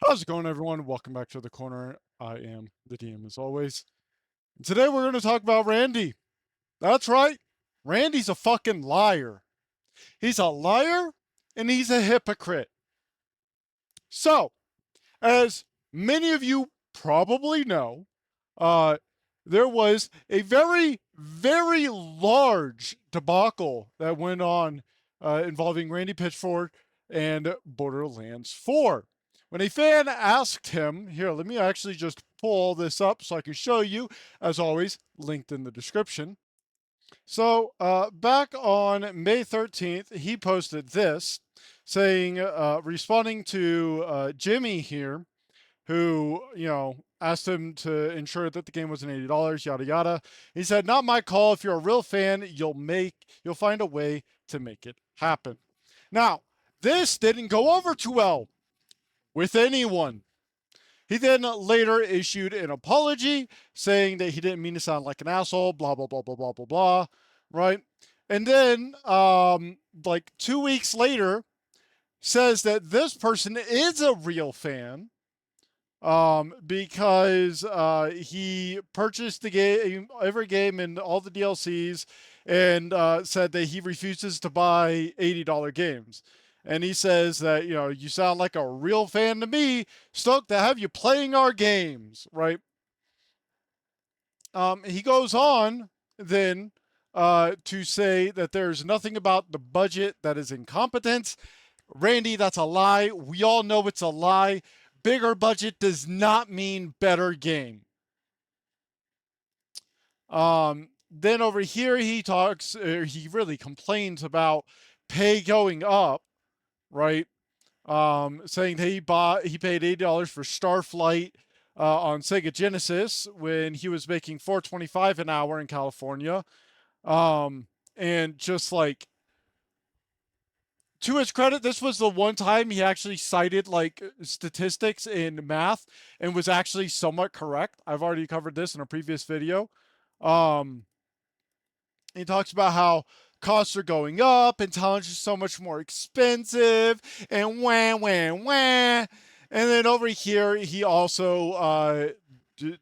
How's it going, everyone? Welcome back to the corner. I am the DM as always. And today we're going to talk about Randy. That's right. Randy's a fucking liar. He's a liar and he's a hypocrite. So, as many of you probably know, uh, there was a very, very large debacle that went on involving Randy Pitchford and Borderlands 4. When a fan asked him, here, let me actually just pull this up so I can show you, as always, linked in the description. So, back on May 13th, he posted this saying, responding to Jimmy here, who, asked him to ensure that the game wasn't $80, yada yada. He said, "Not my call. If you're a real fan, you'll find a way to make it happen." Now, this didn't go over too well with anyone. He then later issued an apology saying that he didn't mean to sound like an asshole, blah blah blah blah blah blah blah, right? And then like 2 weeks later says that this person is a real fan because he purchased the game, every game, and all the DLCs, and said that he refuses to buy $80 games. And he says that, you sound like a real fan to me, stoked to have you playing our games, right? He goes on then to say that there's nothing about the budget that is incompetence. Randy, that's a lie. We all know it's a lie. Bigger budget does not mean better game. Then over here he really complains about pay going up, right? Saying that he paid $80 for Starflight on Sega Genesis when he was making $4.25 an hour in California. And just like, to his credit, this was the one time he actually cited like statistics in math and was actually somewhat correct. I've already covered this in a previous video. He talks about how costs are going up and talent is so much more expensive and wah wah wah. And then over here, he also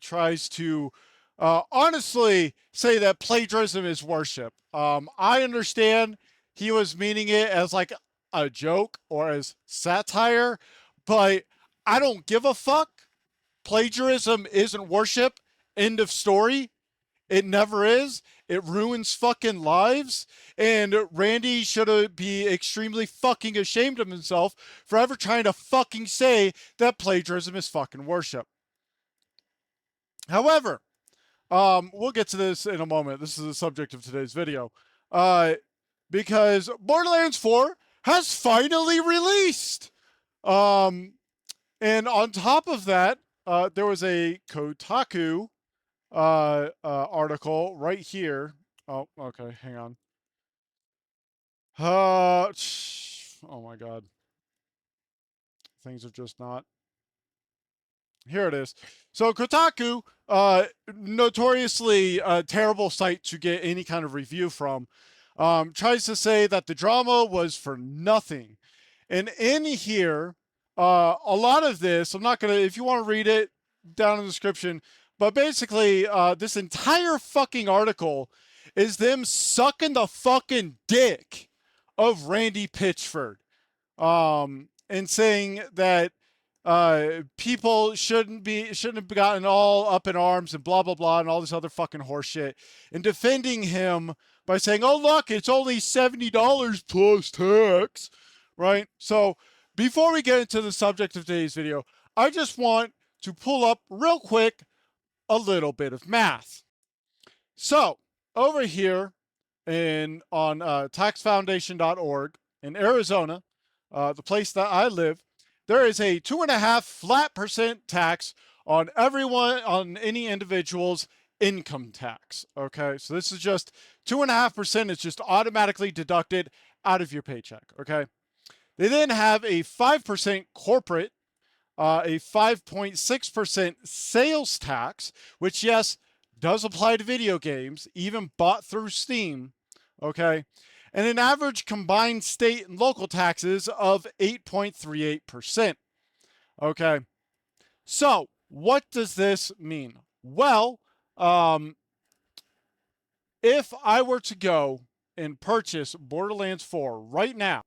tries to honestly say that plagiarism is worship. I understand he was meaning it as like a joke or as satire, but I don't give a fuck. Plagiarism isn't worship. End of story. It never is. It ruins fucking lives. And Randy should be extremely fucking ashamed of himself for ever trying to fucking say that plagiarism is fucking worship. However, we'll get to this in a moment. This is the subject of today's video. Because Borderlands 4 has finally released. And on top of that, there was a Kotaku article right here. Oh, okay, hang on. Oh my god. Things are just not. Here it is. So Kotaku, notoriously a terrible site to get any kind of review from, tries to say that the drama was for nothing. And in here, a lot of this, I'm not going to, if you want to read it, down in the description, but basically, this entire fucking article is them sucking the fucking dick of Randy Pitchford, and saying that people shouldn't have gotten all up in arms and blah blah blah and all this other fucking horseshit, and defending him by saying, "Oh look, it's only $70 plus tax," right? So before we get into the subject of today's video, I just want to pull up real quick a little bit of math. So over here on taxfoundation.org in Arizona, the place that I live, there is a 2.5% tax on any individual's income tax. Okay, so this is just 2.5%. It's just automatically deducted out of your paycheck. Okay, they then have a 5% corporate, a 5.6% sales tax, which, yes, does apply to video games, even bought through Steam. Okay, and an average combined state and local taxes of 8.38%. Okay. So what does this mean? Well, if I were to go and purchase Borderlands 4 right now,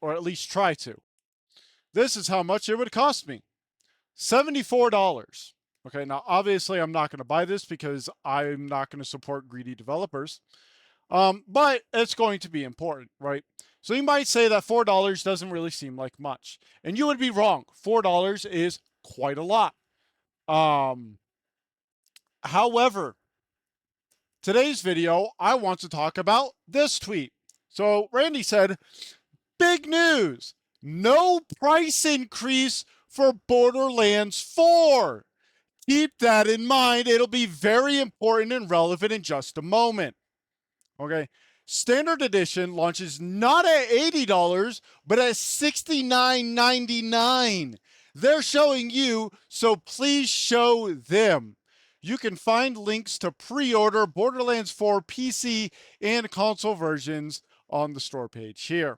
or at least try to, this is how much it would cost me. $74. Okay, now obviously I'm not going to buy this because I'm not going to support greedy developers. But it's going to be important, right? So you might say that $4 doesn't really seem like much. And you would be wrong. $4 is quite a lot. However, today's video, I want to talk about this tweet. So Randy said, big news, no price increase for Borderlands 4. Keep that in mind. It'll be very important and relevant in just a moment. Okay. Standard edition launches not at $80, but at $69.99. They're showing you, so please show them. You can find links to pre-order Borderlands 4 PC and console versions on the store page here.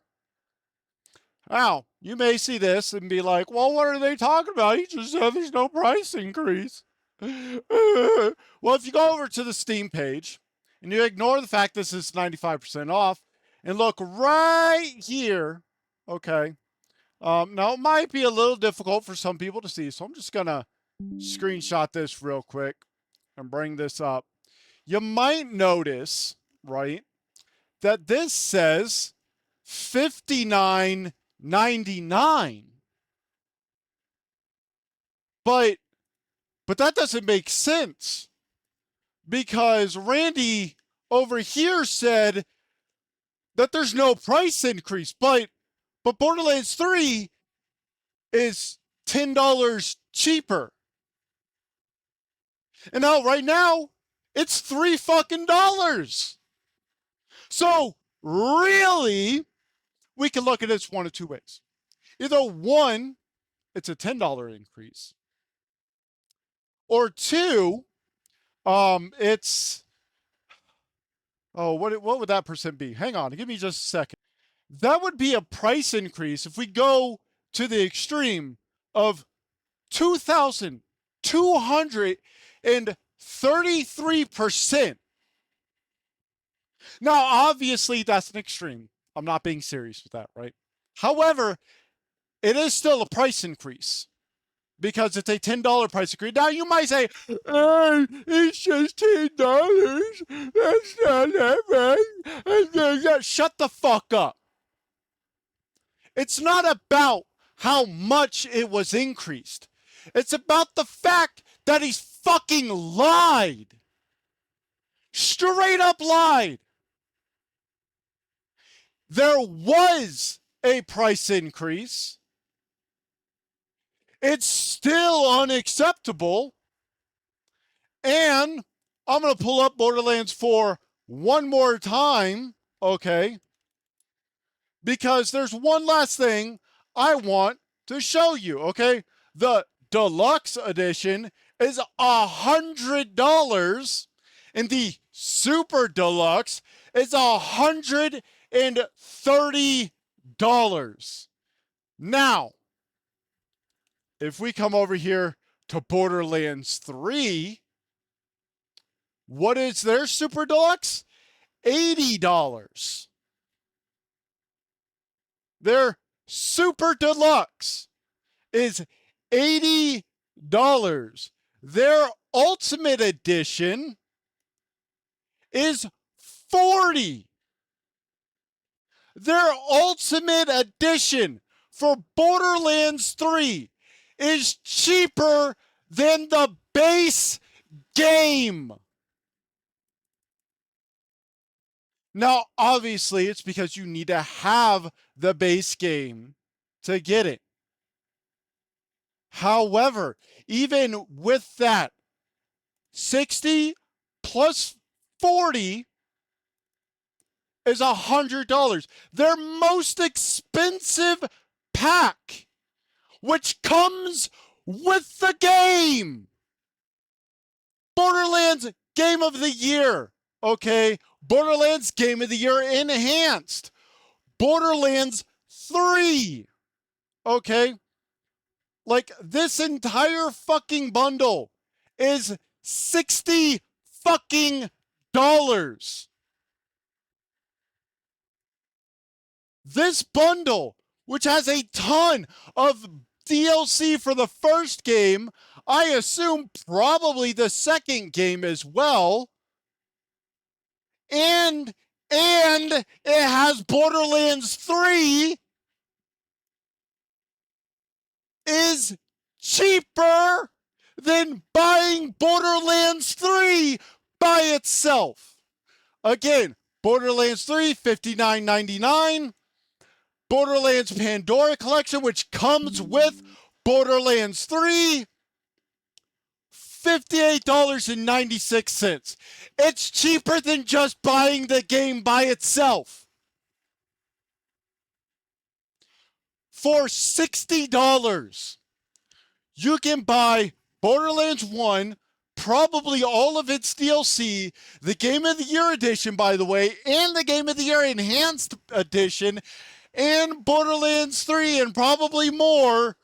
Now, you may see this and be like, well, what are they talking about? He just said there's no price increase. Well, if you go over to the Steam page and you ignore the fact this is 95% off and look right here, okay. Now, it might be a little difficult for some people to see, so I'm just going to screenshot this real quick and bring this up. You might notice, right, that this says $59.99. But that doesn't make sense because Randy over here said that there's no price increase, but Borderlands 3 is $10 cheaper. And now right now it's $3 fucking dollars. So really, we can look at this one of two ways. Either one, it's a $10 increase, or two, it's what would that percent be? Hang on, give me just a second. That would be a price increase if we go to the extreme of 2,233%. Now, obviously, that's an extreme. I'm not being serious with that, right? However, it is still a price increase because it's a $10 price increase. Now, you might say, it's just $10. That's not that bad. Shut the fuck up. It's not about how much it was increased. It's about the fact that he's fucking lied. Straight up lied. There was a price increase. It's still unacceptable. And I'm going to pull up Borderlands 4 one more time, okay? Because there's one last thing I want to show you, okay? The deluxe edition is $100, and the super deluxe is $130. Now, if we come over here to Borderlands 3, what is their super deluxe? $80. Their super deluxe is $80. Their ultimate edition is $40. Their ultimate edition for Borderlands 3 is cheaper than the base game. Now, obviously, it's because you need to have the base game to get it. However, even with that, 60 plus 40 is $100. Their most expensive pack, which comes with the game. Borderlands Game of the Year, okay? Borderlands Game of the Year Enhanced. Borderlands 3, okay? Like, this entire fucking bundle is $60 fucking dollars. This bundle, which has a ton of DLC for the first game, I assume probably the second game as well, and it has Borderlands 3, is cheaper than buying Borderlands 3 by itself. Again, Borderlands 3, $59.99. Borderlands Pandora Collection, which comes with Borderlands 3, $58.96. It's cheaper than just buying the game by itself. For $60, you can buy Borderlands 1, probably all of its DLC, the Game of the Year edition, by the way, and the Game of the Year Enhanced edition, and Borderlands 3, and probably more,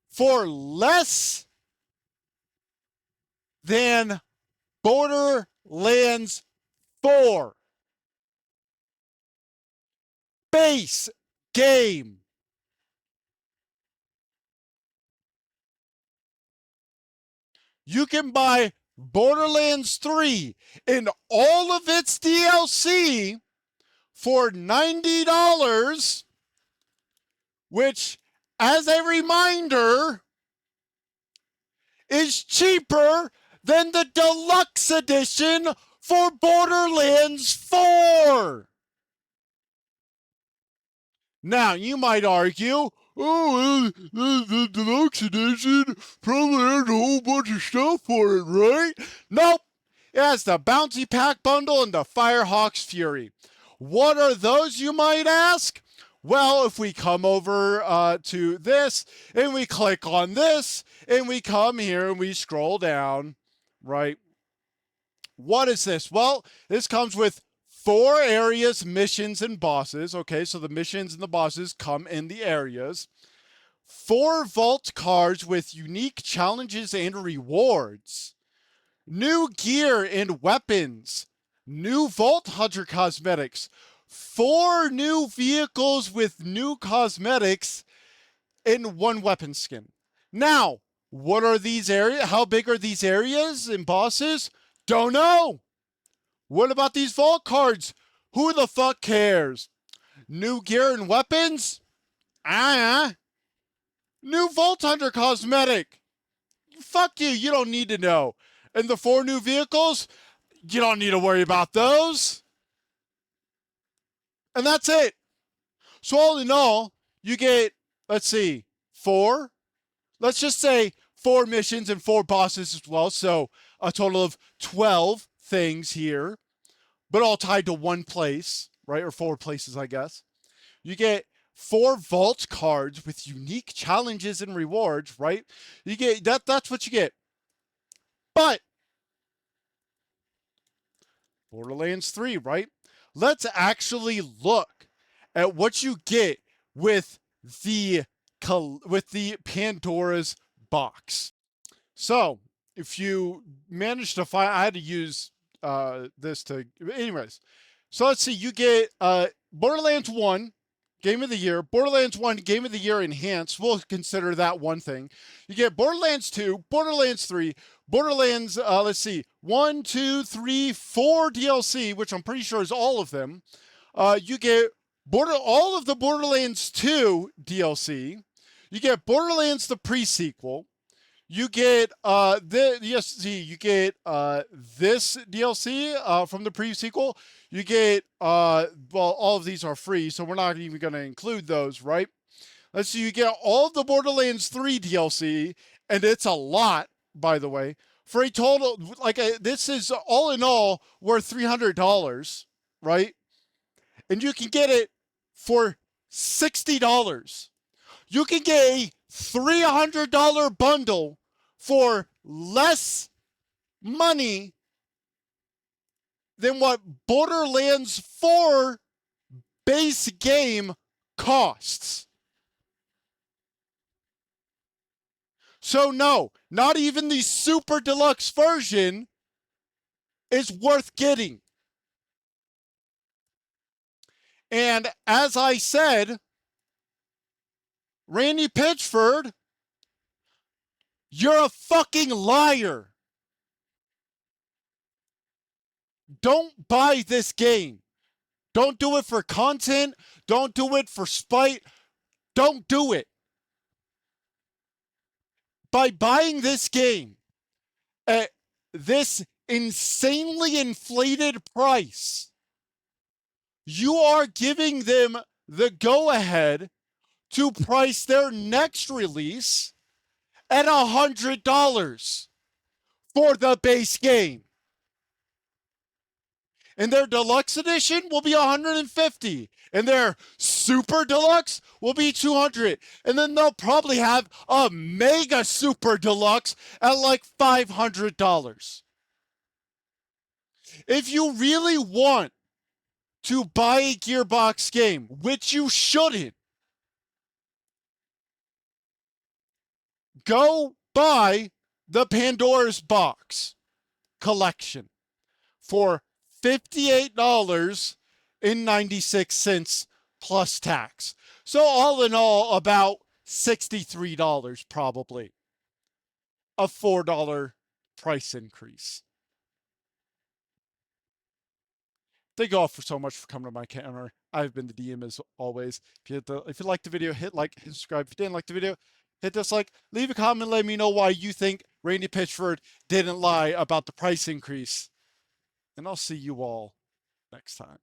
for less than Borderlands 4. Base game. You can buy Borderlands 3 and all of its DLC for $90, which, as a reminder, is cheaper than the deluxe edition for Borderlands 4. Now, you might argue, oh, the deluxe edition probably has a whole bunch of stuff for it, right? Nope. It has the Bounty Pack bundle and the Firehawk's Fury. What are those, you might ask? Well, if we come over to this, and we click on this, and we come here, and we scroll down, right? What is this? Well, this comes with 4 areas, missions, and bosses. Okay, so the missions and the bosses come in the areas. 4 vault cards with unique challenges and rewards. New gear and weapons. New Vault Hunter cosmetics. 4 new vehicles with new cosmetics and 1 weapon skin. Now, what are these areas? How big are these areas and bosses? Don't know. What about these vault cards? Who the fuck cares? New gear and weapons? New Vault Hunter cosmetic. Fuck you, you don't need to know. And the 4 new vehicles? You don't need to worry about those. And that's it. So all in all, you get, let's see, 4? Let's just say 4 missions and 4 bosses as well. So a total of 12 things here, but all tied to one place, right? Or 4 places, I guess. You get 4 vault cards with unique challenges and rewards, right? You get that's what you get. But Borderlands 3, right? Let's actually look at what you get with the Pandora's box. So, if you manage to find, I had to use this to, anyways. So let's see, you get Borderlands 1, Game of the Year, Borderlands 1, Game of the Year Enhanced. We'll consider that one thing. You get Borderlands 2, Borderlands 3, Borderlands, let's see, 1, 2, 3, 4 DLC, which I'm pretty sure is all of them. You get all of the Borderlands 2 DLC. You get Borderlands the pre-sequel. You get you get this DLC from the pre-sequel. You get well, all of these are free, so we're not even going to include those, right? Let's see, you get all of the Borderlands 3 DLC, and it's a lot, by the way, for a total, like, this is all in all worth $300, right? And you can get it for $60. You can get a $300 bundle for less money than what Borderlands 4 base game costs. So no, not even the super deluxe version is worth getting. And as I said, Randy Pitchford, you're a fucking liar. Don't buy this game. Don't do it for content. Don't do it for spite. Don't do it. By buying this game at this insanely inflated price, you are giving them the go-ahead to price their next release at $100 for the base game. And their deluxe edition will be $150. And their super deluxe will be $200. And then they'll probably have a mega super deluxe at like $500. If you really want to buy a Gearbox game, which you shouldn't, go buy the Pandora's Box collection for $58.96 plus tax. So all in all, about $63 probably. A $4 price increase. Thank you all for so much for coming to my channel. I've been the DM as always. If you liked the video, hit like, hit subscribe. If you didn't like the video, hit dislike. Leave a comment, let me know why you think Randy Pitchford didn't lie about the price increase. And I'll see you all next time.